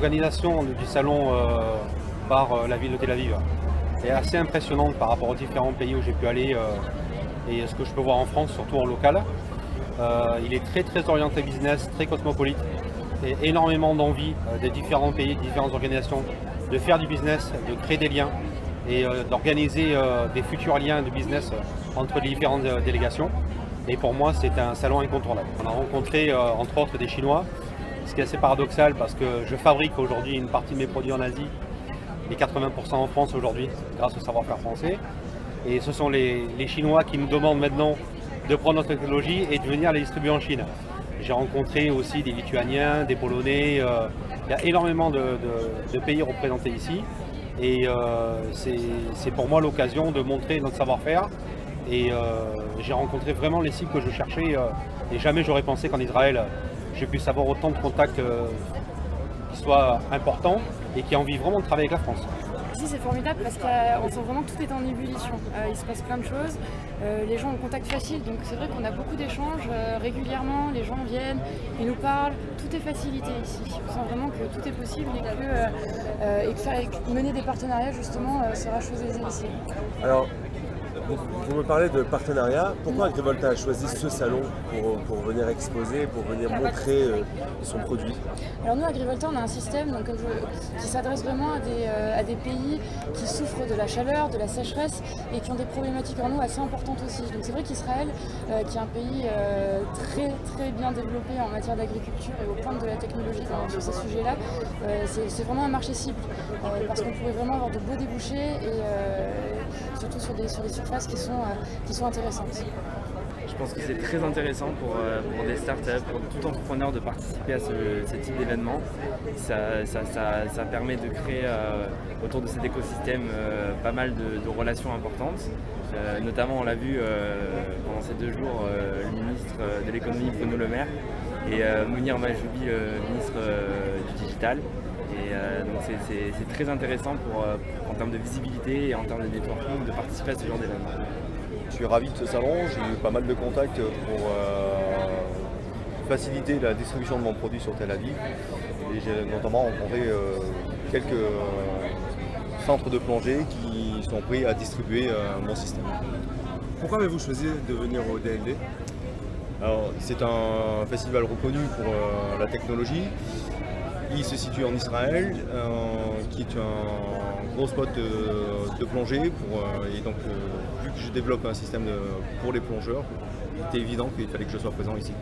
L'organisation du salon par la ville de Tel Aviv est assez impressionnante par rapport aux différents pays où j'ai pu aller et ce que je peux voir en France, surtout en local. Il est très orienté business, très cosmopolite et énormément d'envie des différents pays, des différentes organisations de faire du business, de créer des liens et d'organiser des futurs liens de business entre les différentes délégations. Et pour moi, c'est un salon incontournable. On a rencontré entre autres des Chinois, ce qui est assez paradoxal parce que je fabrique aujourd'hui une partie de mes produits en Asie, et 80% en France aujourd'hui, grâce au savoir-faire français. Et ce sont les Chinois qui nous demandent maintenant de prendre notre technologie et de venir les distribuer en Chine. J'ai rencontré aussi des Lituaniens, des Polonais, il y a énormément de pays représentés ici. Et c'est pour moi l'occasion de montrer notre savoir-faire. Et j'ai rencontré vraiment les cibles que je cherchais et jamais j'aurais pensé qu'en Israël, je puisse avoir autant de contacts qui soient importants et qui aient envie vraiment de travailler avec la France. Ici c'est formidable parce qu'on sent vraiment que tout est en ébullition. Il se passe plein de choses, les gens ont contact facile, donc c'est vrai qu'on a beaucoup d'échanges régulièrement, les gens viennent, ils nous parlent, tout est facilité ici. On sent vraiment que tout est possible et que mener des partenariats justement sera chose aisée ici. Alors, vous me parlez de partenariat. Pourquoi Agrivolta a choisi ce salon pour venir exposer, pour venir montrer son produit? Alors nous, Agrivolta, on a un système qui s'adresse vraiment à des pays qui souffrent de la chaleur, de la sécheresse et qui ont des problématiques en eau assez importantes aussi. Donc c'est vrai qu'Israël, qui est un pays très bien développé en matière d'agriculture et au point de la technologie sur ces sujets-là, c'est vraiment un marché cible parce qu'on pourrait vraiment avoir de beaux débouchés et surtout sur des surfaces qui sont intéressantes. Je pense que c'est très intéressant pour des startups, pour tout entrepreneur de participer à ce type d'événement. Ça permet de créer autour de cet écosystème pas mal de relations importantes. Notamment, on l'a vu pendant ces 2 jours, le ministre de l'économie Bruno Le Maire et Mounir Majoubi, ministre du digital. Et donc c'est très intéressant en termes de visibilité et en termes de networking de participer à ce genre d'événement. Je suis ravi de ce salon, j'ai eu pas mal de contacts pour faciliter la distribution de mon produit sur Tel Aviv. Et j'ai notamment rencontré quelques centres de plongée qui sont prêts à distribuer mon système. Pourquoi avez-vous choisi de venir au DLD? Alors, c'est un festival reconnu pour la technologie. Il se situe en Israël, qui est un gros spot de plongée. Et donc, vu que je développe un système pour les plongeurs, il était évident qu'il fallait que je sois présent ici.